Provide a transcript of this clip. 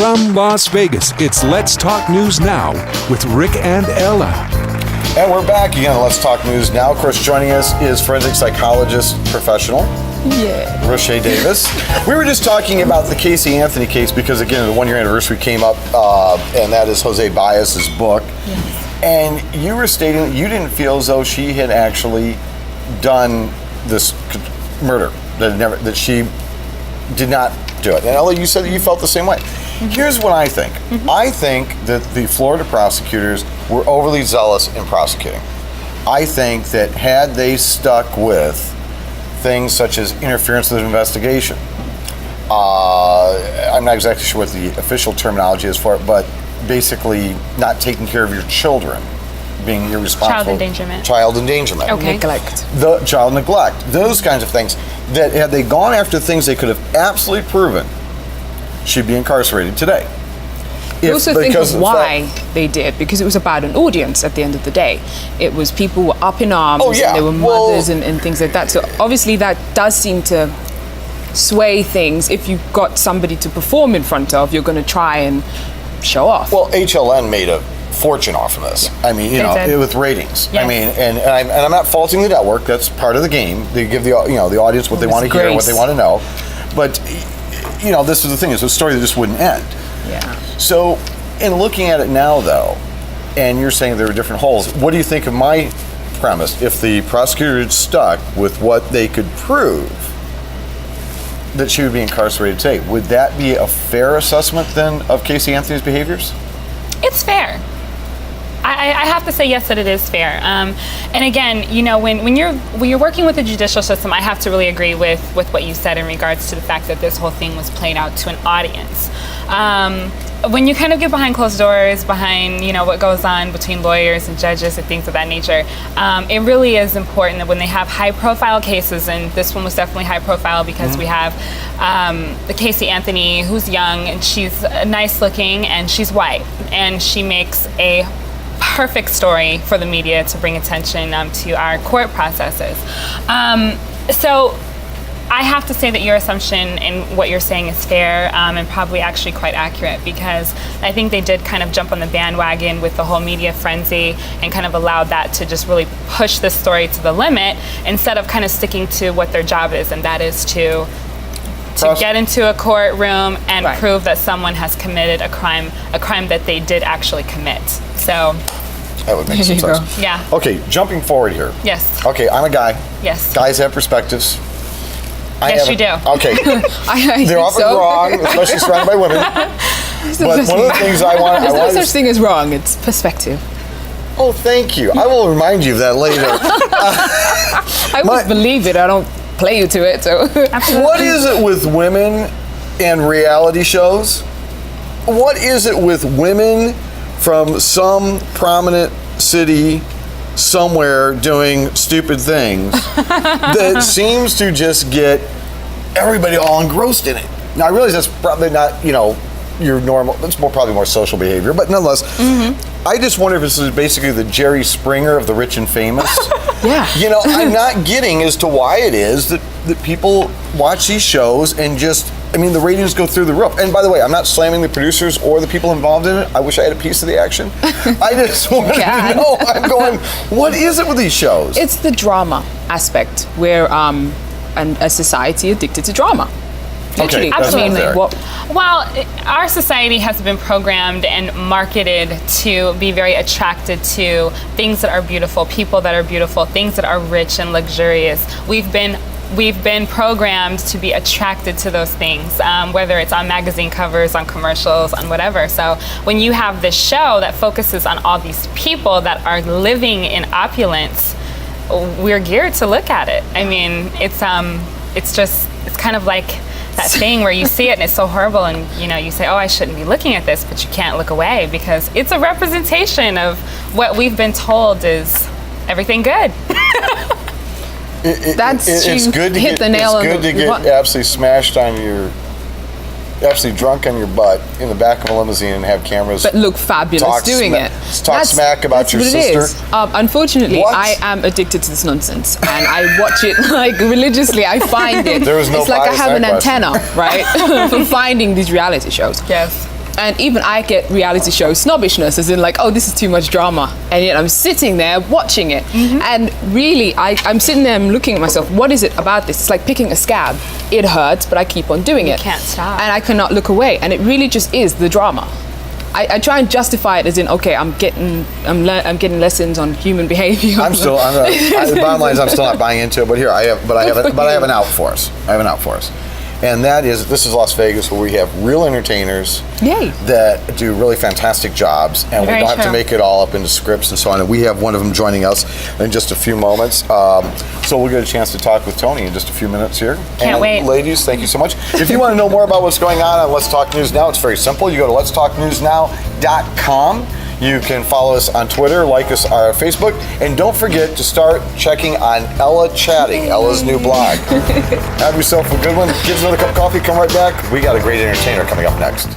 From Las Vegas, it's Let's Talk News Now with Rick and Ella. And we're back again on Let's Talk News Now. Of course, joining us is forensic psychologist professional, Roche Davis. We were just talking about the Casey Anthony case because, again, the one-year anniversary came up, and that is Jose Baez's book. Yes. And you were stating that you didn't feel as though she had actually done this murder, that she did not do it. And Ella, you said that you felt the same way. Mm-hmm. Here's what I think. Mm-hmm. I think that the Florida prosecutors were overly zealous in prosecuting. I think that had they stuck with things such as interference with an investigation, I'm not exactly sure what the official terminology is for it, but basically not taking care of your children, being irresponsible. Child endangerment. Okay. Neglect. The child neglect. Those kinds of things. That had they gone after things they could have absolutely proven, she'd be incarcerated today. I also think of why they did, because it was about an audience at the end of the day. It was people were up in arms, and there were mothers and things like that. So obviously that does seem to sway things. If you've got somebody to perform in front of, you're going to try and show off. Well, HLN made a fortune off of this. Yeah. I mean, with ratings. Yes. I mean, and I'm not faulting the network. That's part of the game. They give the audience what they want to hear, what they want to know. But this is the thing. It's a story that just wouldn't end. Yeah. So, in looking at it now, though, and you're saying there were different holes, what do you think of my premise? If the prosecutor had stuck with what they could prove that she would be incarcerated today, would that be a fair assessment then of Casey Anthony's behaviors? It's fair. I have to say yes, that it is fair. And again, when you're working with the judicial system, I have to really agree with what you said in regards to the fact that this whole thing was played out to an audience. When you kind of get behind closed doors, behind what goes on between lawyers and judges and things of that nature, it really is important that when they have high-profile cases, and this one was definitely high-profile because we have the Casey Anthony, who's young and she's nice-looking and she's white, and she makes a perfect story for the media to bring attention to our court processes. So I have to say that your assumption and what you're saying is fair and probably actually quite accurate, because I think they did kind of jump on the bandwagon with the whole media frenzy and kind of allowed that to just really push this story to the limit instead of kind of sticking to what their job is, and that is to get into a courtroom and prove that someone has committed a crime that they did actually commit. So that would make some sense. Yeah. Okay, jumping forward here. Yes. Okay, I'm a guy. Yes. Guys have perspectives. Yes, you do. Okay. They're often wrong, especially surrounded by women. But one of the things I want... There's no such thing as wrong. It's perspective. Oh, thank you. I will remind you of that later. I always believe it. I don't play you to it. So. Absolutely. What is it with women and reality shows? What is it with women from some prominent city somewhere doing stupid things that seems to just get everybody all engrossed in it? Now, I realize that's probably not, your normal, it's probably more social behavior, but nonetheless, I just wonder if this is basically the Jerry Springer of the rich and famous. Yeah. I'm not getting as to why it is that people watch these shows and just, the ratings go through the roof. And by the way, I'm not slamming the producers or the people involved in it. I wish I had a piece of the action. I just want to know. I'm going, what is it with these shows? It's the drama aspect. We're a society addicted to drama. Okay, absolutely. Well, our society has been programmed and marketed to be very attracted to things that are beautiful, people that are beautiful, things that are rich and luxurious. We've been programmed to be attracted to those things, whether it's on magazine covers, on commercials, on whatever. So when you have this show that focuses on all these people that are living in opulence, we're geared to look at it. It's kind of like that thing where you see it and it's so horrible, and you say, oh, I shouldn't be looking at this, but you can't look away because it's a representation of what we've been told is everything good. It's good to get absolutely smashed on your, absolutely drunk on your butt in the back of a limousine and have cameras. But look fabulous doing it. Talk smack about your sister. Unfortunately, I am addicted to this nonsense, and I watch it religiously. I find it. There was no it's like I have an antenna, right, for finding these reality shows. Yes. And even I get reality show snobbishness, as in like, oh, this is too much drama. And yet I'm sitting there watching it. And really, I'm sitting there and looking at myself, what is it about this? It's like picking a scab. It hurts, but I keep on doing it. You can't stop. And I cannot look away. And it really just is the drama. I try and justify it as in, okay, I'm getting lessons on human behavior. The bottom line is I'm still not buying into it, but I have an out for us. And that is, this is Las Vegas, where we have real entertainers that do really fantastic jobs, and we don't have to make it all up into scripts and so on. And we have one of them joining us in just a few moments. So we'll get a chance to talk with Tony in just a few minutes here. Can't wait. Ladies, thank you so much. If you want to know more about what's going on Let's Talk News Now, it's very simple. You go to letstalknewsnow.com. You can follow us on Twitter, like us on our Facebook, and don't forget to start checking on Ella Chatting, Ella's new blog. Have yourself a good one. Get another cup of coffee, come right back. We got a great entertainer coming up next.